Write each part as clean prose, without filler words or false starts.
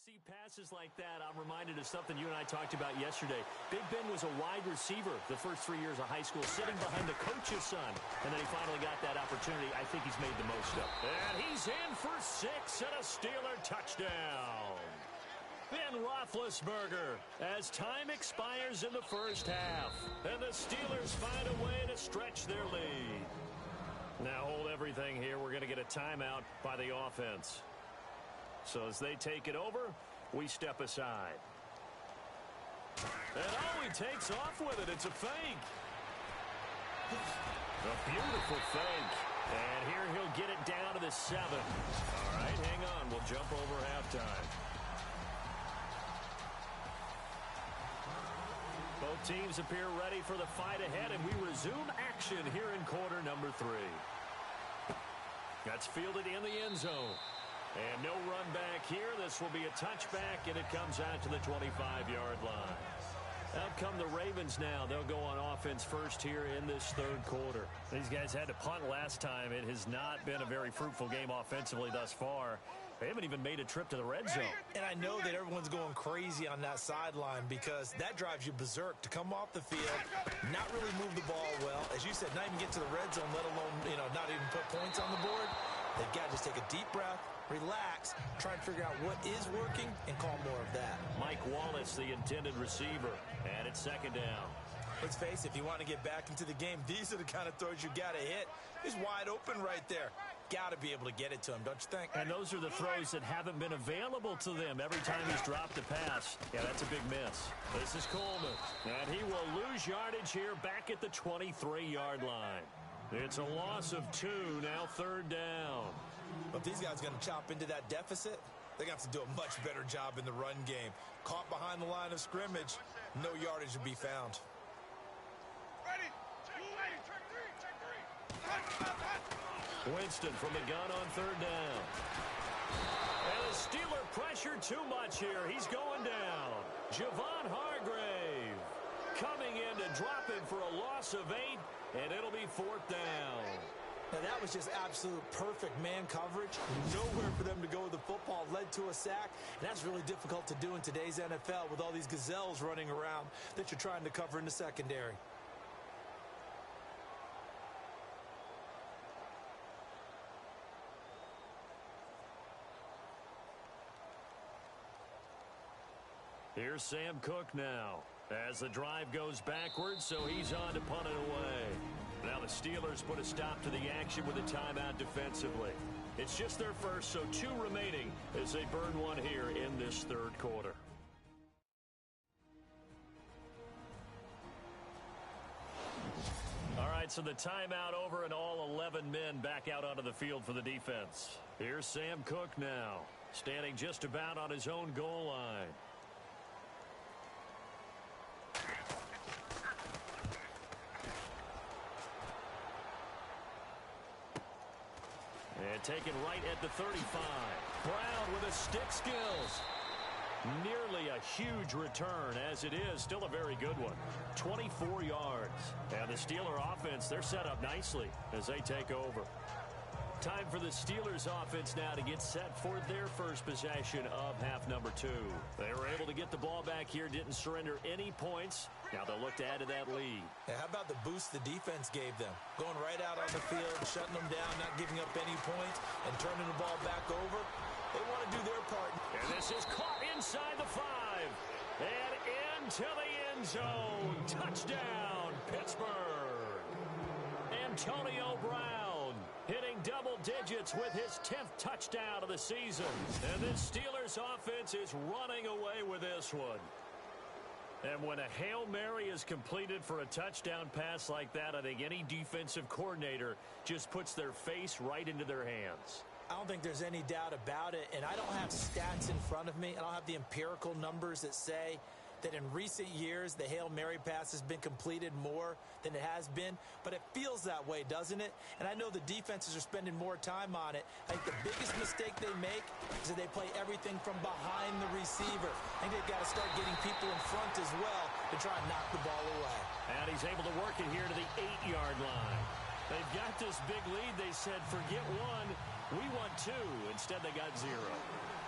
See passes like that, I'm reminded of something you and I talked about yesterday. Big Ben was a wide receiver the first 3 years of high school, sitting behind the coach's son. And then he finally got that opportunity. I think he's made the most of it. And he's in for 6 and a Steeler touchdown. Ben Roethlisberger as time expires in the first half. And the Steelers find a way to stretch their lead. Now hold everything here. We're going to get a timeout by the offense. So as they take it over, we step aside. And oh, he takes off with it. It's a fake. A beautiful fake. And here he'll get it down to the 7. All right, hang on. We'll jump over halftime. Both teams appear ready for the fight ahead, and we resume action here in quarter number 3. That's fielded in the end zone. And no run back here. This will be a touchback, and it comes out to the 25-yard line. Out come the Ravens now. They'll go on offense first here in this third quarter. These guys had to punt last time. It has not been a very fruitful game offensively thus far. They haven't even made a trip to the red zone. And I know that everyone's going crazy on that sideline because that drives you berserk to come off the field, not really move the ball well. As you said, not even get to the red zone, let alone, not even put points on the board. They've got to just take a deep breath, relax, try and figure out what is working, and call more of that. Mike Wallace, the intended receiver, and it's second down. Let's face it, if you want to get back into the game, these are the kind of throws you got to hit. He's wide open right there. Got to be able to get it to him, don't you think? And those are the throws that haven't been available to them every time he's dropped a pass. Yeah, that's a big miss. This is Coleman, and he will lose yardage here back at the 23-yard line. It's a loss of 2, now third down. But if these guys are going to chop into that deficit, they're going to have to do a much better job in the run game. Caught behind the line of scrimmage, no yardage to be found. Ready, check 3. Winston from the gun on third down. And the Steeler pressure too much here. He's going down. Javon Hargrave coming in to drop him for a loss of 8, and it'll be fourth down. Now that was just absolute perfect man coverage. Nowhere for them to go with the football. Led to a sack. And that's really difficult to do in today's NFL with all these gazelles running around that you're trying to cover in the secondary. Here's Sam Cook now as the drive goes backwards, so he's on to punt it away. Now the Steelers put a stop to the action with a timeout defensively. It's just their first, so 2 remaining as they burn one here in this third quarter. All right, so the timeout over and all 11 men back out onto the field for the defense. Here's Sam Cook now, standing just about on his own goal line. And taken right at the 35. Brown with his stick skills. Nearly a huge return, as it is still a very good one. 24 yards. And the Steeler offense, they're set up nicely as they take over. Time for the Steelers offense now to get set for their first possession of half number 2. They were able to get the ball back here, didn't surrender any points. Now they'll look to add to that lead. Yeah, how about the boost the defense gave them? Going right out on the field, shutting them down, not giving up any points, and turning the ball back over. They want to do their part. And this is caught inside the 5. And into the end zone. Touchdown, Pittsburgh. Antonio Brown hitting double digits with his 10th touchdown of the season. And this Steelers offense is running away with this one. And when a Hail Mary is completed for a touchdown pass like that, I think any defensive coordinator just puts their face right into their hands. I don't think there's any doubt about it, and I don't have stats in front of me. I don't have the empirical numbers that say that in recent years the Hail Mary pass has been completed more than it has been, but it feels that way, doesn't it? And I know the defenses are spending more time on it. I think the biggest mistake they make is that they play everything from behind the receiver. I think they've got to start getting people in front as well to try and knock the ball away. And he's able to work it here to the 8-yard line. They've got this big lead. They said, forget 1, we want 2. Instead, they got 0.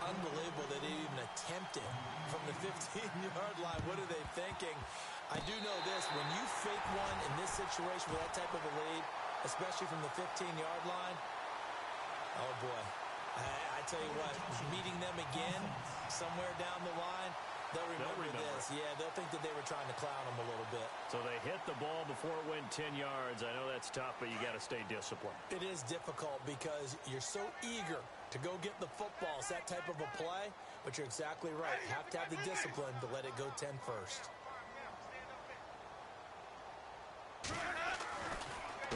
Unbelievable they didn't even attempt it from the 15-yard line. What are they thinking? I do know this. When you fake one in this situation with that type of a lead, especially from the 15-yard line, oh, boy. I tell you what, meeting them again somewhere down the line, they'll remember this. Yeah, they'll think that they were trying to clown them a little bit. So they hit the ball before it went 10 yards. I know that's tough, but you got to stay disciplined. It is difficult because you're so eager to go get the football. It's that type of a play, but you're exactly right. Have to have the discipline to let it go 10 first.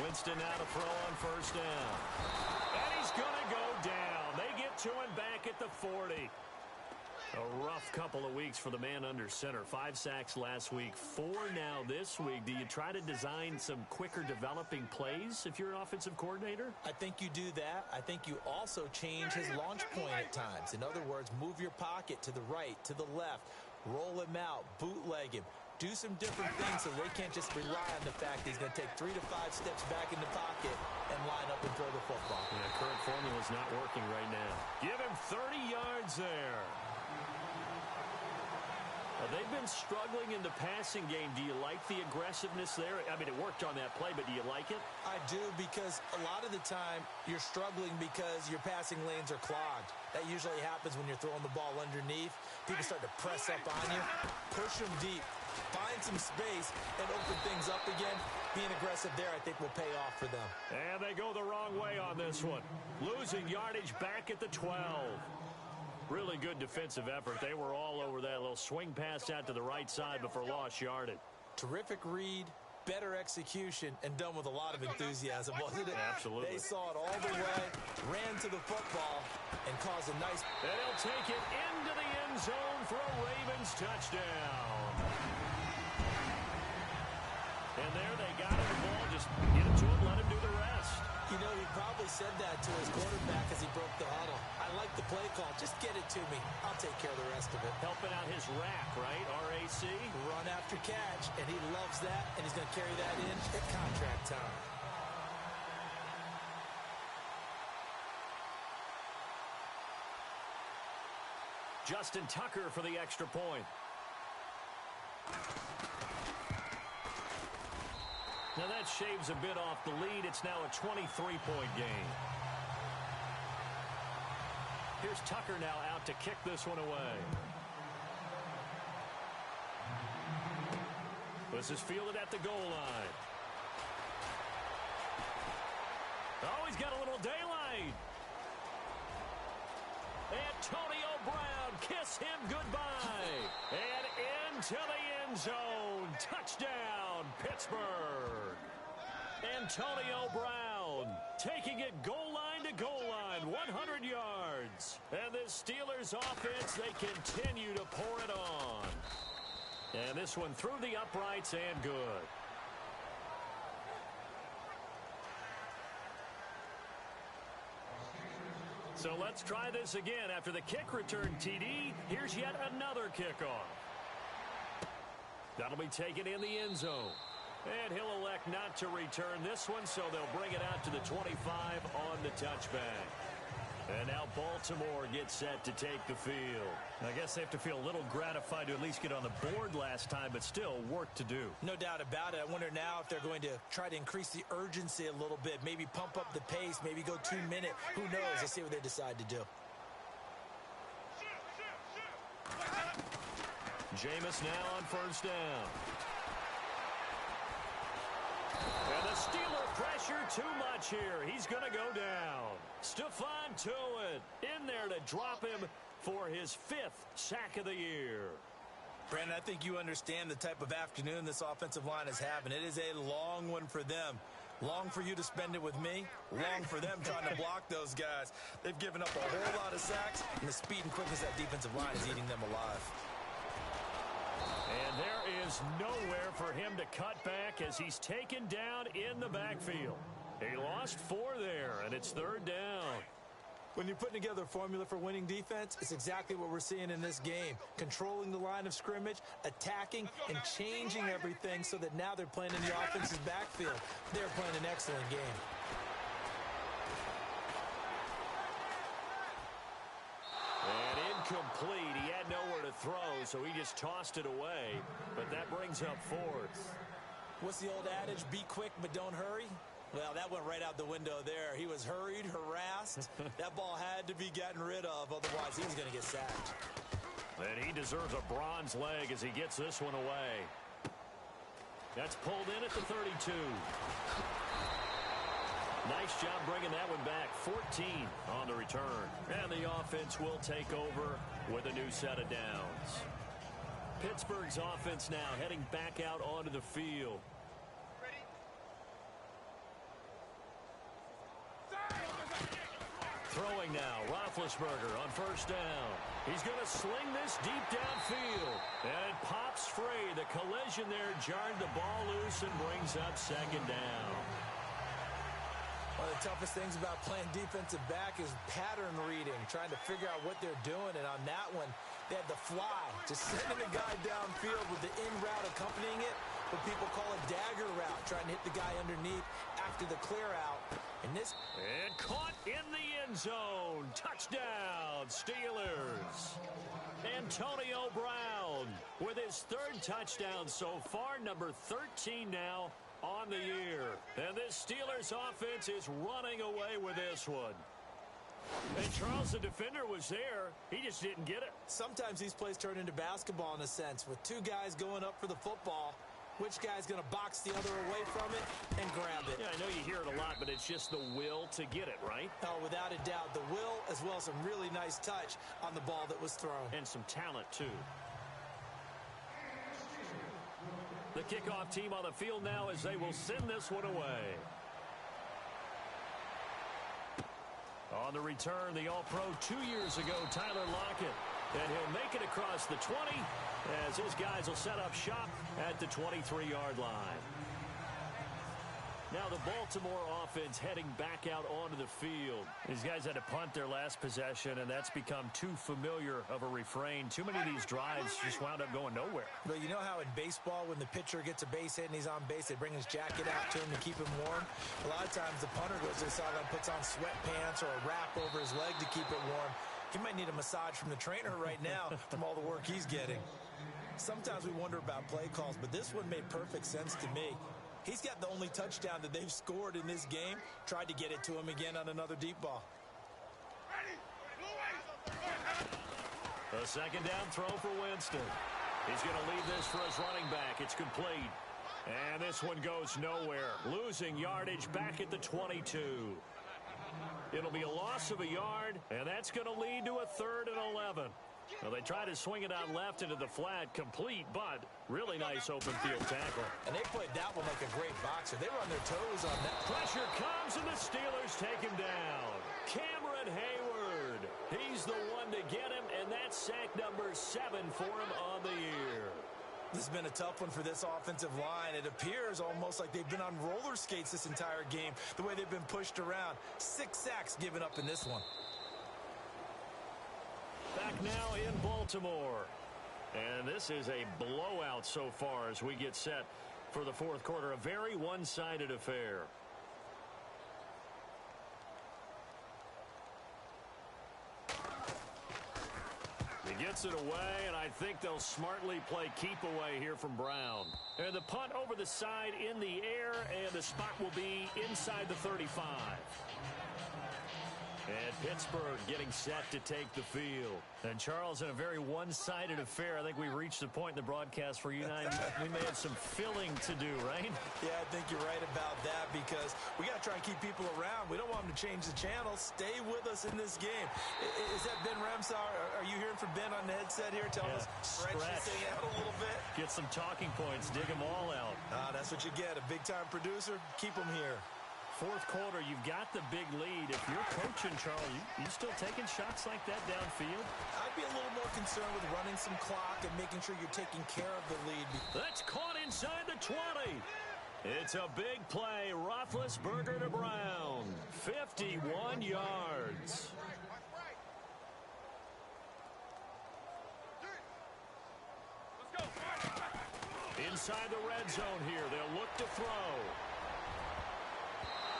Winston now to throw on first down. And he's going to go down. They get to him back at the 40. A rough couple of weeks for the man under center. 5 sacks last week, 4 now this week. Do you try to design some quicker developing plays if you're an offensive coordinator? I think you do that. I think you also change his launch point at times. In other words, move your pocket to the right, to the left, roll him out, bootleg him. Do some different things so they can't just rely on the fact that he's going to take 3 to 5 steps back in the pocket and line up and throw the football. Yeah, current formula is not working right now. Give him 30 yards there. They've been struggling in the passing game. Do you like the aggressiveness there? I mean, it worked on that play, but do you like it? I do, because a lot of the time you're struggling because your passing lanes are clogged. That usually happens when you're throwing the ball underneath. People start to press up on you. Push them deep. Find some space and open things up again. Being aggressive there, I think, will pay off for them. And they go the wrong way on this one. Losing yardage back at the 12. Really good defensive effort. They were all over that little swing pass out to the right side before lost yardage. Terrific read, better execution, and done with a lot of enthusiasm, wasn't it? Absolutely. They saw it all the way, ran to the football, and caused a nice... And he'll take it into the end zone for a Ravens touchdown. And there they got him the ball. Just get it to him, let him do the rest. You know, he probably said that to his quarterback as he broke the huddle. I like the play call. Just get it to me. I'll take care of the rest of it. Helping out his rack, right? R-A-C? Run after catch, and he loves that, and he's going to carry that in at contract time. Justin Tucker for the extra point. Now that shaves a bit off the lead. It's now a 23-point game. Here's Tucker now out to kick this one away. This is fielded at the goal line. Oh, he's got a little daylight. Antonio Brown, kiss him goodbye. And into the end zone. Touchdown, Pittsburgh. Antonio Brown taking it goal line to goal line, 100 yards. And this Steelers offense, they continue to pour it on. And this one through the uprights and good. So let's try this again. After the kick return TD, here's yet another kickoff. That'll be taken in the end zone. And he'll elect not to return this one, so they'll bring it out to the 25 on the touchback. And now Baltimore gets set to take the field. I guess they have to feel a little gratified to at least get on the board last time, but still work to do. No doubt about it. I wonder now if they're going to try to increase the urgency a little bit, maybe pump up the pace, maybe go 2 minute. Who knows? Let's see what they decide to do. Jameis now on first down. And the Steeler pressure too much here. He's going to go down. Stephon Tuitt in there to drop him for his 5th sack of the year. Brandon, I think you understand the type of afternoon this offensive line is having. It is a long one for them. Long for you to spend it with me. Long for them trying to block those guys. They've given up a whole lot of sacks, and the speed and quickness of that defensive line is eating them alive. And there is nowhere for him to cut back as he's taken down in the backfield. He lost 4 there, and it's 3rd down. When you're putting together a formula for winning defense, it's exactly what we're seeing in this game. Controlling the line of scrimmage, attacking, and changing everything so that now they're playing in the offense's backfield. They're playing an excellent game. And Incomplete. He had nowhere to throw, so he just tossed it away. But that brings up fourth. What's the old adage? Be quick, but don't hurry. Well, that went right out the window there. He was hurried, harassed. That ball had to be gotten rid of, otherwise he was going to get sacked. And he deserves a bronze leg as he gets this one away. That's pulled in at the 32. Nice job bringing that one back. 14 on the return. And the offense will take over with a new set of downs. Pittsburgh's offense now heading back out onto the field. Throwing now, Roethlisberger on first down. He's going to sling this deep downfield. And it pops free. The collision there jarred the ball loose and brings up second down. One of the toughest things about playing defensive back is pattern reading, trying to figure out what they're doing. And on that one, they had the fly, just sending the guy downfield with the in route accompanying it, what people call a dagger route, trying to hit the guy underneath after the clear out. And caught in the end zone. Touchdown, Steelers. Antonio Brown with his third touchdown so far, number 13 now on the year. And this Steelers offense is running away with this one. And Charles, the defender, was there. He just didn't get it. Sometimes these plays turn into basketball in a sense, with two guys going up for the football. Which guy's going to box the other away from it and grab it? Yeah, I know you hear it a lot, but it's just the will to get it, right? Oh, without a doubt. The will, as well as some really nice touch on the ball that was thrown. And some talent, too. The kickoff team on the field now as they will send this one away. On the return, the All-Pro 2 years ago, Tyler Lockett. And he'll make it across the 20 as his guys will set up shop at the 23-yard line. Now the Baltimore offense heading back out onto the field. These guys had to punt their last possession, and that's become too familiar of a refrain. Too many of these drives just wound up going nowhere. But you know how in baseball, when the pitcher gets a base hit and he's on base, they bring his jacket out to him to keep him warm? A lot of times the punter goes to the sideline, puts on sweatpants or a wrap over his leg to keep it warm. He might need a massage from the trainer right now from all the work he's getting. Sometimes we wonder about play calls, but this one made perfect sense to me. He's got the only touchdown that they've scored in this game. Tried to get it to him again on another deep ball. A second down throw for Winston. He's going to leave this for his running back. It's complete. And this one goes nowhere. Losing yardage back at the 22. It'll be a loss of a yard, and that's going to lead to a 3rd and 11. Well, they try to swing it out left into the flat, complete, but really nice open field tackle. And they played that one like a great boxer. They were on their toes on that. Pressure comes, and the Steelers take him down. Cameron Hayward. He's the one to get him, and that's sack number 7 for him on the year. This has been a tough one for this offensive line. It appears almost like they've been on roller skates this entire game, the way they've been pushed around. 6 sacks given up in this one. Back now in Baltimore. And this is a blowout so far as we get set for the fourth quarter. A very one-sided affair. He gets it away, and I think they'll smartly play keep away here from Brown. And the punt over the side in the air, and the spot will be inside the 35. And Pittsburgh getting set to take the field. And Charles, in a very one-sided affair, I think we reached the point in the broadcast where you and I, we may have some filling to do, right? Yeah, I think you're right about that because we got to try and keep people around. We don't want them to change the channel. Stay with us in this game. Is that Ben Remsar? Are you hearing from Ben on the headset here? Tell us, stretch this thing out a little bit. Get some talking points. Dig them all out. That's what you get. A big-time producer. Keep them here. Fourth quarter, you've got the big lead. If you're coaching, Charles, you still taking shots like that downfield? I'd be a little more concerned with running some clock and making sure you're taking care of the lead. That's caught inside the 20. It's a big play. Roethlisberger to Brown. 51 yards. Inside the red zone here. They'll look to throw.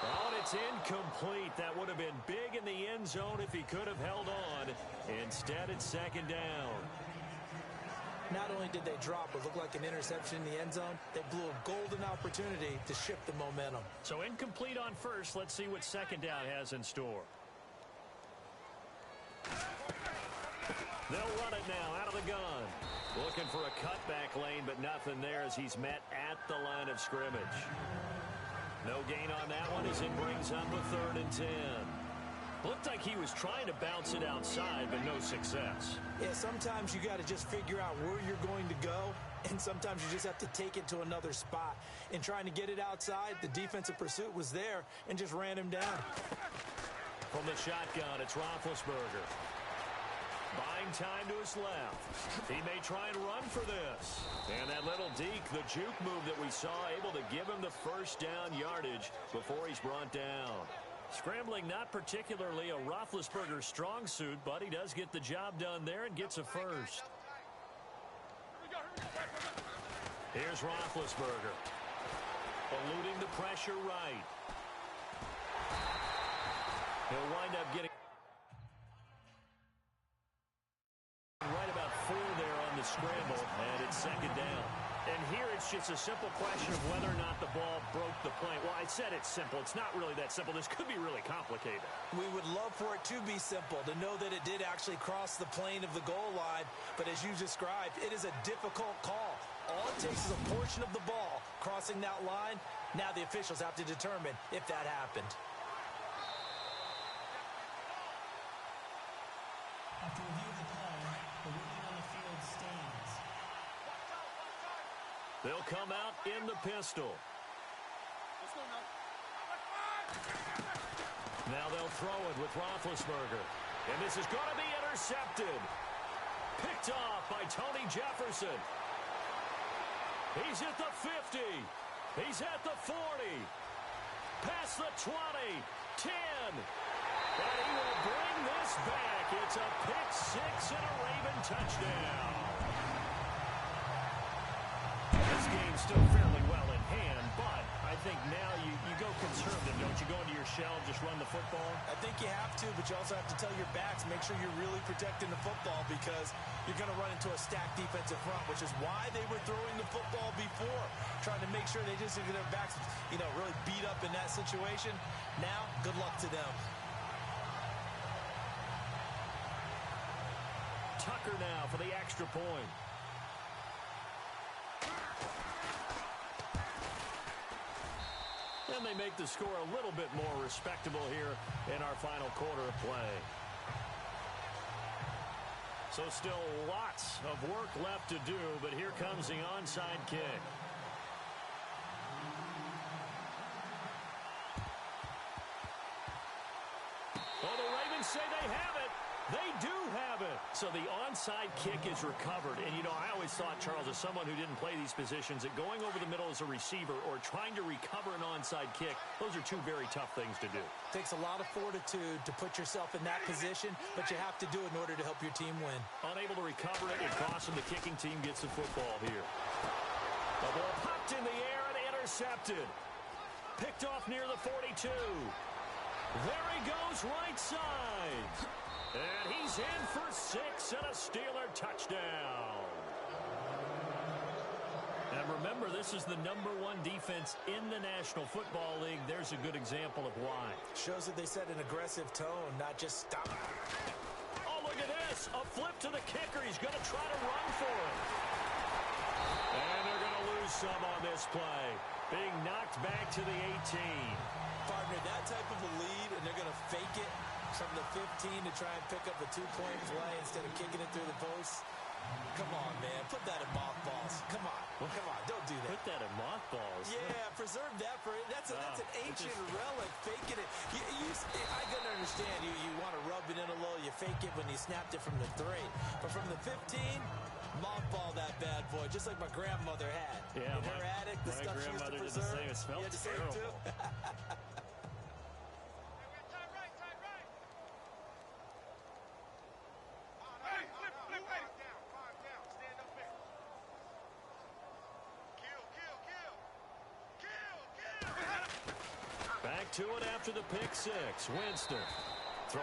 Oh, and it's incomplete. That would have been big in the end zone if he could have held on. Instead, it's second down. Not only did they drop what looked like an interception in the end zone, they blew a golden opportunity to shift the momentum. So incomplete on first. Let's see what second down has in store. They'll run it now out of the gun. Looking for a cutback lane, but nothing there as he's met at the line of scrimmage. No gain on that one as it brings up a 3rd and 10. Looked like he was trying to bounce it outside, but no success. Yeah, sometimes you got to just figure out where you're going to go, and sometimes you just have to take it to another spot. In trying to get it outside, the defensive pursuit was there and just ran him down. From the shotgun, it's Roethlisberger. Buying time to his left. He may try and run for this. And that little deke, the juke move that we saw, able to give him the first down yardage before he's brought down. Scrambling not particularly a Roethlisberger strong suit, but he does get the job done there and gets a first. Here's Roethlisberger. Eluding the pressure right. He'll wind up getting right about 4 there on the scramble, and it's second down. And here it's just a simple question of whether or not the ball broke the plane. Well, I said it's simple. It's not really that simple. This could be really complicated. We would love for it to be simple, to know that it did actually cross the plane of the goal line. But as you described, it is a difficult call. All it takes is a portion of the ball crossing that line. Now the officials have to determine if that happened. After review of the play, the ruling on the field stands. They'll come out in the pistol. Now they'll throw it with Roethlisberger. And this is going to be intercepted. Picked off by Tony Jefferson. He's at the 50. He's at the 40. Past the 20. 10. And he will bring this back. It's a pick six and a Raven touchdown. This game's still fairly well in hand, but I think now you go conservative, don't you? Go into your shell, just run the football? I think you have to, but you also have to tell your backs, make sure you're really protecting the football because you're going to run into a stacked defensive front, which is why they were throwing the football before, trying to make sure they just get their backs, really beat up in that situation. Now, good luck to them. Tucker now for the extra point. And they make the score a little bit more respectable here in our final quarter of play. So still lots of work left to do, but here comes the onside kick. Well, the Ravens say they have it. They do have it. So the onside kick is recovered. And, I always thought, Charles, as someone who didn't play these positions, that going over the middle as a receiver or trying to recover an onside kick, those are two very tough things to do. Takes a lot of fortitude to put yourself in that position, but you have to do it in order to help your team win. Unable to recover it, it costs them. The kicking team gets the football here. The ball popped in the air and intercepted. Picked off near the 42. There he goes right side. And he's in for 6 and a Steeler touchdown. And remember, this is the #1 defense in the National Football League. There's a good example of why. Shows that they set an aggressive tone, not just stop. Oh, look at this. A flip to the kicker. He's going to try to run for it. And they're going to lose some on this play. Being knocked back to the 18. Partner, that type of a lead, and they're going to fake it from the 15 to try and pick up a 2-point play instead of kicking it through the post. Come on, man. Put that in mothballs. Come on. Come on. Don't do that. Put that in mothballs. Yeah, preserve that for it. That's an ancient relic. Faking it. I can understand. You want to rub it in a little. You fake it when you snapped it from the 3. But from the 15, mothball that bad boy, just like my grandmother had. Yeah, in her attic, the stuff she used to preserve. Did the same. It smelled terrible. Too? to it after the pick six. Winston.